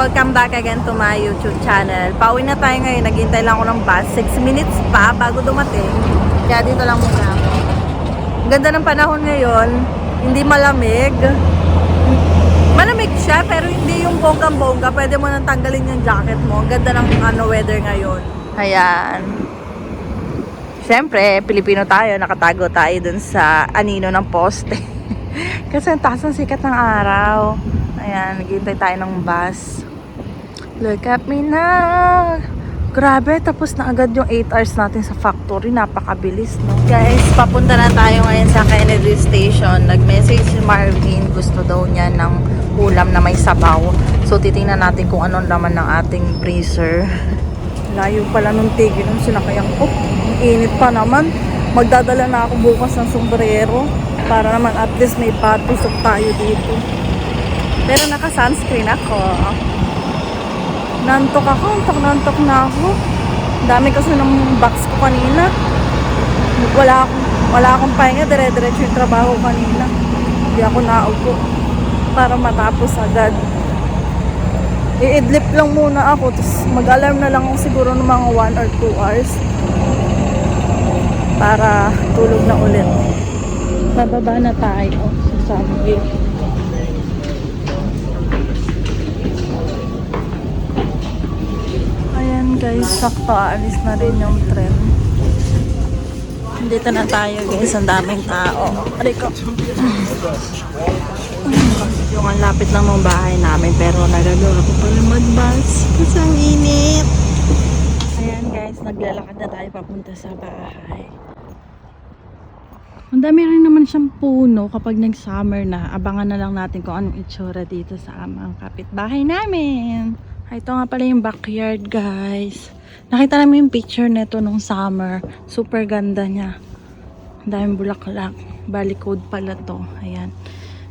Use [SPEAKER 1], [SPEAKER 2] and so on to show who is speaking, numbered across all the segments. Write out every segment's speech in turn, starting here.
[SPEAKER 1] welcome back again to my YouTube channel. Pauwi na tayo ngayon. Naghintay lang ako ng bus. 6 minutes pa bago dumating. Kaya dito lang muna ako. Ganda ng panahon ngayon. Hindi malamig. Malamig siya pero hindi yung bonggang-bongga. Pwede mo nang tanggalin yung jacket mo. Ang ganda ng weather ngayon. Ayan. Siyempre, Pilipino tayo. Nakatago tayo dun sa anino ng poste. Kasi ang taas ng sikat ng araw. Ayan, naghihintay tayo ng bus. Look at me now. Grabe, tapos na agad yung 8 hours natin sa factory. Napakabilis, no? Guys, papunta na tayo ngayon sa Kennedy Station. Nag-message si Marvin. Gusto daw niya ng ulam na may sabaw. So, titingnan natin kung anong laman ng ating freezer. Layo pala nung tigil nung sinakayang ko. Ang init pa naman. Magdadala na ako bukas ng sombrero. Para naman at least may patusok tayo dito. Pero naka-sunscreen ako. Nantok nantok na ako. Dami kasi ng box ko kanina. Wala akong pahinga. Dire-diretso yung trabaho kanina. Hindi ako naupo. Para matapos agad. I-idlip lang muna ako. Tapos mag-alarm na lang ako siguro ng mga 1 or 2 hours. Para tulog na ulit. Bababa na tayo sa Sunview. Ayan guys, sakto aalis na rin yung tren. Dito na tayo guys, ang daming tao. Ariko. Yung ang lapit lang ng bahay namin pero nagagawa ko pala mag-bus kasi ang init. Ayan guys, naglalakad na tayo papunta sa bahay. Ang dami rin naman siyang puno kapag nag-summer na. Abangan na lang natin kung anong itsura dito sa amang kapitbahay namin. Ito nga pala yung backyard guys. Nakita namin yung picture nito nung summer. Super ganda niya. Ang daming bulaklak. Balikod pala to. Ayan.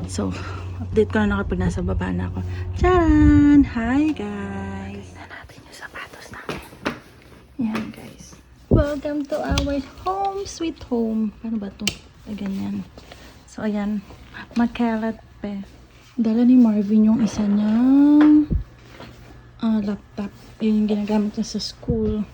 [SPEAKER 1] So, update ko na kapag nasa baba na ako. Tcharan! Hi guys! Tignan natin yung sapatos namin. Ayan guys. Welcome to our home, sweet home. Paano ba to? Ay, ganyan. So, ayan. Makalat pe. Dala ni Marvin yung isa niyang laptop. Yun yung ginagamit niya sa school.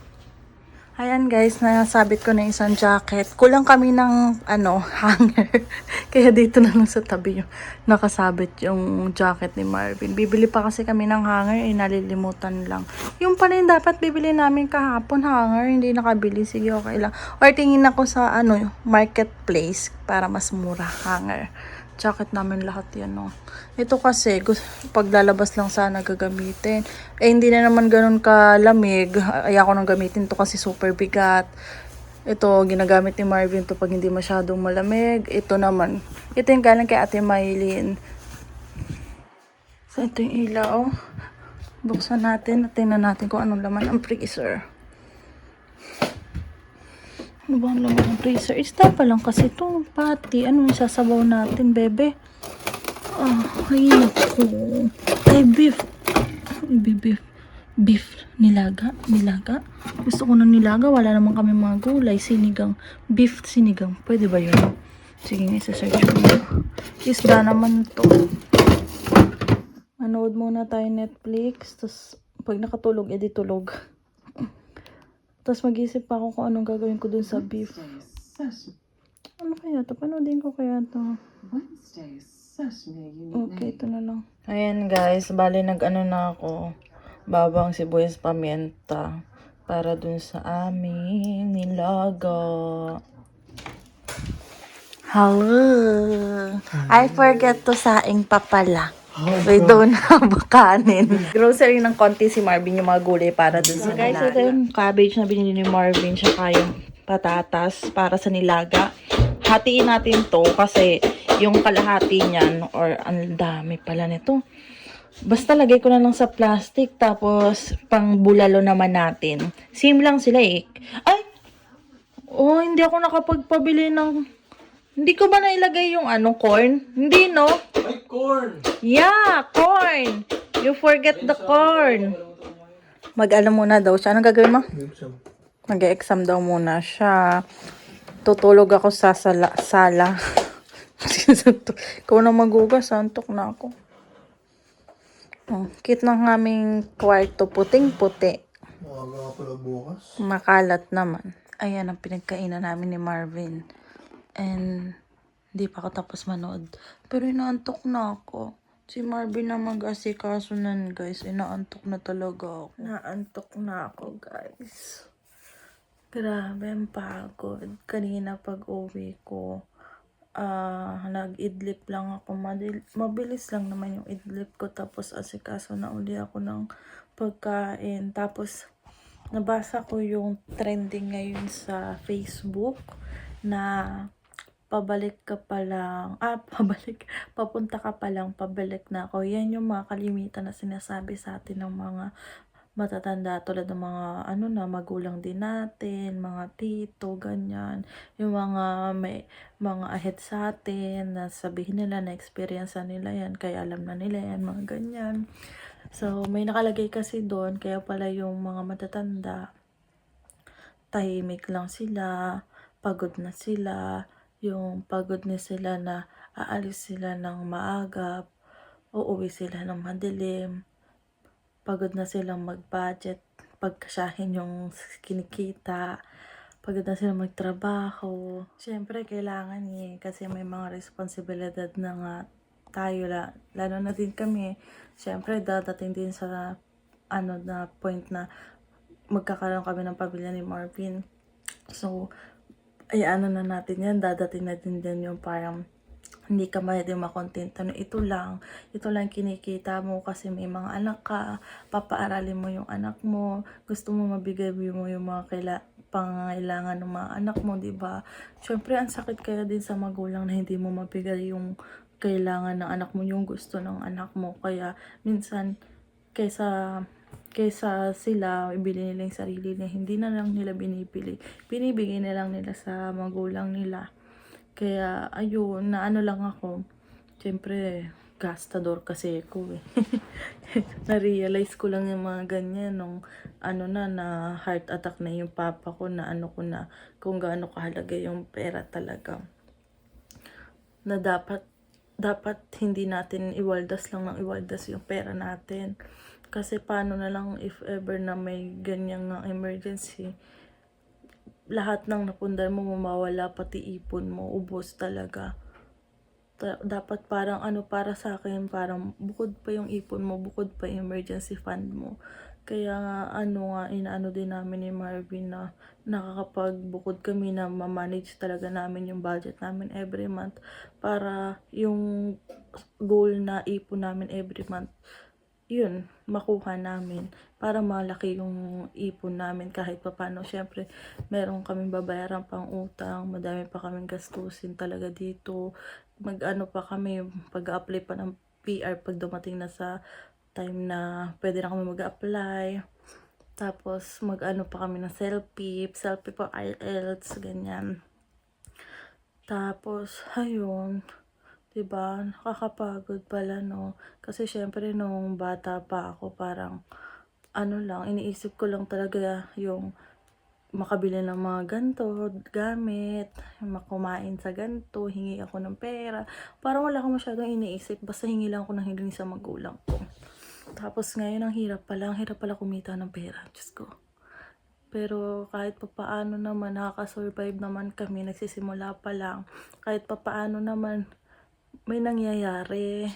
[SPEAKER 1] Ayan guys, nasabit ko na isang jacket. Kulang kami ng hanger. Kaya dito na lang sa tabi yung nakasabit yung jacket ni Marvin. Bibili pa kasi kami ng hanger, nalilimutan lang. Yung pala yung dapat bibili namin kahapon, hanger, hindi nakabili. Sige, okay lang. Or tingin ako sa marketplace para mas mura, hanger. Jacket namin lahat yan, no. Ito kasi, paglalabas lang sana gagamitin. Hindi na naman ganun kalamig. Ayaw ko nang gamitin to kasi super bigat. Ito, ginagamit ni Marvin to pag hindi masyadong malamig. Ito naman. Ito yung galing kay Ate Maylin. So, ito yung ilaw. Buksan natin at tingnan natin kung anong laman ang freezer. Ano ba ang laman ng freezer? Ista pa lang kasi ito. Pati. Ano yung sasabaw natin, bebe? Ay, naku. Ay, beef. Beef. Nilaga. Gusto ko ng nilaga. Wala naman kami mga gulay. Sinigang. Beef sinigang. Pwede ba yun? Sige nga, isa-search mo. Isda naman to. Manood muna tayo Netflix. Tapos, pag nakatulog, edi tulog. Tapos mag-isip pa ako kung anong gagawin ko dun sa beef. Ano kaya to? Panoodin ko kaya to. Okay, ito na lang. Ayan guys, bali nag-ano na ako. Babang sibuyas pamienta. Para dun sa aming nilaga. Hello! I forget to saing pa pala. We don't have kanin. Grocery ng konti si Marvin yung mga gulay para dun sa guys, ito yung cabbage na binili ni Marvin tsaka yung patatas para sa nilaga. Hatiin natin to kasi yung kalahati niyan or ang dami pala nito. Basta lagay ko na lang sa plastic tapos pang bulalo naman natin. Same lang sila eh. Ay! Oh, hindi ako nakapagpabili ng... Hindi ko ba nailagay yung corn? Hindi, no?
[SPEAKER 2] Ay, corn!
[SPEAKER 1] Yeah, corn! You forget the corn. Mag-alam muna daw siya. Anong gagawin mo? Mag-exam daw muna siya. Tutulog ako sa sala. Ikaw na magugas, antok na ako. Oh, cute ng aming kwarto, puting-puti.
[SPEAKER 2] Maaga ka pala bukas.
[SPEAKER 1] Makalat naman. Ayan ang pinagkainan namin ni Marvin. And hindi pa ako tapos manood. Pero inaantok na ako. Si Marvin na mag-asikaso nun, guys. Inaantok na talaga ako. Inaantok na ako, guys. Grabe ang pagod. Kanina pag uwi ko, nag-idlip lang ako. Mabilis lang naman yung idlip ko. Tapos asikaso na uli ako ng pagkain. Tapos nabasa ko yung trending ngayon sa Facebook na pabalik ka pa lang, papunta ka pa lang, pabalik na ako. Yan yung mga kalimitan na sinasabi sa atin ng mga matatanda tulad ng mga magulang din natin, mga tito, ganyan. Yung may mga ahead sa atin na sabihin nila na experience nila yan, kaya alam na nila yan, mga ganyan. So, may nakalagay kasi doon, kaya pala yung mga matatanda, tahimik lang sila, pagod na sila, yung pagod na sila na aalis sila ng maaga, uuwi sila ng madilim, pagod na silang mag-budget, pagkasyahin yung kinikita, pagod na silang magtrabaho. Siyempre, kailangan kasi may mga responsibilidad na nga tayo, lalo na din kami. Siyempre, dadating din sa na point na magkakaroon kami ng pamilya ni Marvin. So, na natin yan, dadating na din yung parang hindi ka pwede makontento na ito lang kinikita mo kasi may mga anak ka, papaaralin mo yung anak mo, gusto mo mabigay mo yung mga pangangailangan ng mga anak mo, di ba? Syempre, ang sakit kaya din sa magulang na hindi mo mabigay yung kailangan ng anak mo, yung gusto ng anak mo. Kaya minsan, kaysa sila ibili nila yung sarili na hindi na lang nila binibigay na lang nila sa magulang nila. Kaya ayun, na lang ako. Siyempre, gastador kasi ako eh. Na-realize ko lang yung mga ganyan nung na heart attack na yung papa ko, na ko na kung gaano kahalaga yung pera talaga. Na dapat hindi natin iwaldas lang ng iwaldas yung pera natin. Kasi paano na lang if ever na may ganyang emergency, lahat ng napundar mo mawawala, pati ipon mo, ubos talaga. Dapat parang para sa akin, parang bukod pa yung ipon mo, bukod pa yung emergency fund mo. Kaya nga, inaano din namin ni Marvin na nakakapagbukod kami na ma-manage talaga namin yung budget namin every month para yung goal na ipon namin every month, yun, makuha namin para malaki yung ipon namin kahit papano. Syempre, meron kaming babayaran pang utang, madami pa kaming gastusin talaga dito. Pa kami, pag-apply pa ng PR pag dumating na sa time na pwede na kami mag-apply. Tapos, pa kami ng selfie pa IELTS, ganyan. Tapos, ayun, diba, nakakapagod pala, no? Kasi syempre nung bata pa ako, parang iniisip ko lang talaga yung makabili ng mga ganto, gamit, kumain sa ganto, hingi ako ng pera. Parang wala akong masyadong iniisip, basta hingi lang ako ng hiling sa magulang ko. Tapos ngayon, ang hirap pala kumita ng pera, Diyos ko. Pero kahit papaano naman, nakaka-survive naman kami, nagsisimula pa lang. Kahit papaano naman, may nangyayari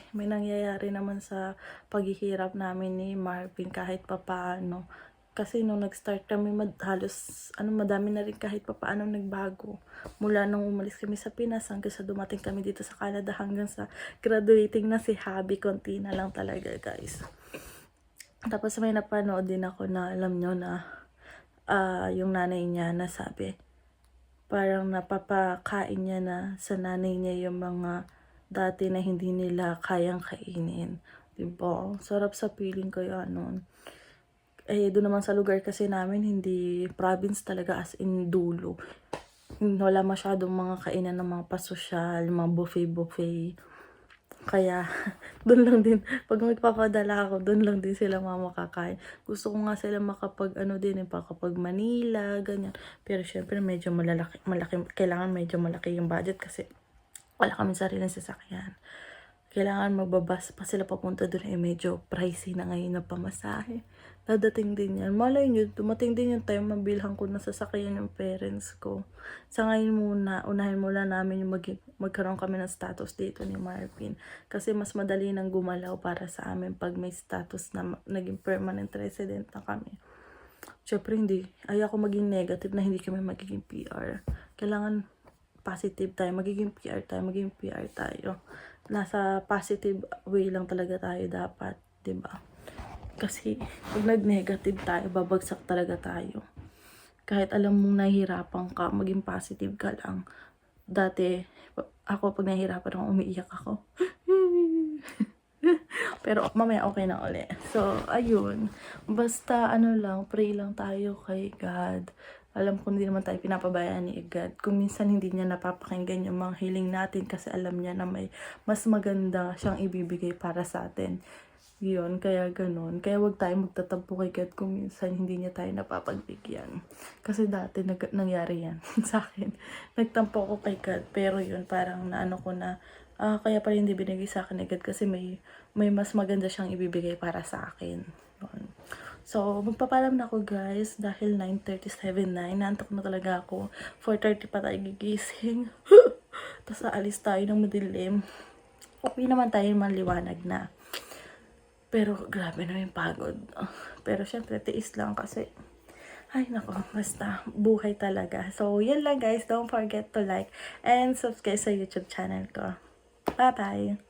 [SPEAKER 1] naman sa paghihirap namin ni Marvin kahit papaano. Kasi nung nag-start kami, halos madami na rin kahit papaano nagbago. Mula nung umalis kami sa Pinas hanggang sa dumating kami dito sa Canada, hanggang sa graduating na si Habi, konti na lang talaga, guys. Tapos may napanood din ako na, alam nyo na, yung nanay niya nasabi, parang napapakain niya na sa nanay niya yung mga dati na hindi nila kayang kainin. Diba? Sarap sa feeling kaya nun. Doon naman sa lugar kasi namin, hindi province talaga, as in dulo. Wala masyadong mga kainan ng mga pasosyal, mga buffet. Kaya, doon lang din, pag magpapadala ako, doon lang din sila makakain. Gusto ko nga sila makapag kapag Manila, ganyan. Pero syempre, medyo kailangan medyo malaki yung budget kasi wala kami sariling sasakyan. kailangan magbabas pa sila papunta doon, eh medyo pricey na ngayon na pamasahe. Dadating din yan. Malay nyo, dumating din yung time mabilhan ko na sasakyan yung parents ko. Sa ngayon muna, unahin muna namin yung magkaroon kami ng status dito ni Marvin. Kasi mas madali nang gumalaw para sa amin pag may status na naging permanent resident na kami. Syempre hindi. Ayaw ko maging negative na hindi kami magiging PR. Kailangan positive tayo. Magiging PR tayo. Nasa positive way lang talaga tayo dapat. 'Di ba? Kasi pag nag-negative tayo, babagsak talaga tayo. Kahit alam mong nahihirapan ka, maging positive ka lang. Dati, ako pag nahihirapan ako, umiiyak ako. Pero mamaya okay na uli. So, ayun. Basta ano lang, pray lang tayo kay God. Alam ko hindi naman tayo pinapabayaan ni God. Kung minsan hindi niya napapakinggan yung mga hiling natin kasi alam niya na may mas maganda siyang ibibigay para sa atin. Yun, kaya ganun. Kaya wag tayo magtatampo kay God kung minsan hindi niya tayo napapagbigyan. Kasi dati nangyari yan sa akin. Nagtampo ako kay God, pero yun, parang naano ko na, kaya pala hindi binigay sa akin ni God kasi may mas maganda siyang ibibigay para sa akin. Yun. So, magpapalam na ako guys dahil 9:37 na. Inaantok na talaga ako. 4:30 pa tayo gigising. Tapos aalis tayo ng madilim. Okay naman tayo maliwanag na. Pero grabe na yung pagod. Pero syempre, tiis lang kasi, ay nako, basta buhay talaga. So, yun lang guys. Don't forget to like and subscribe sa YouTube channel ko. Bye-bye!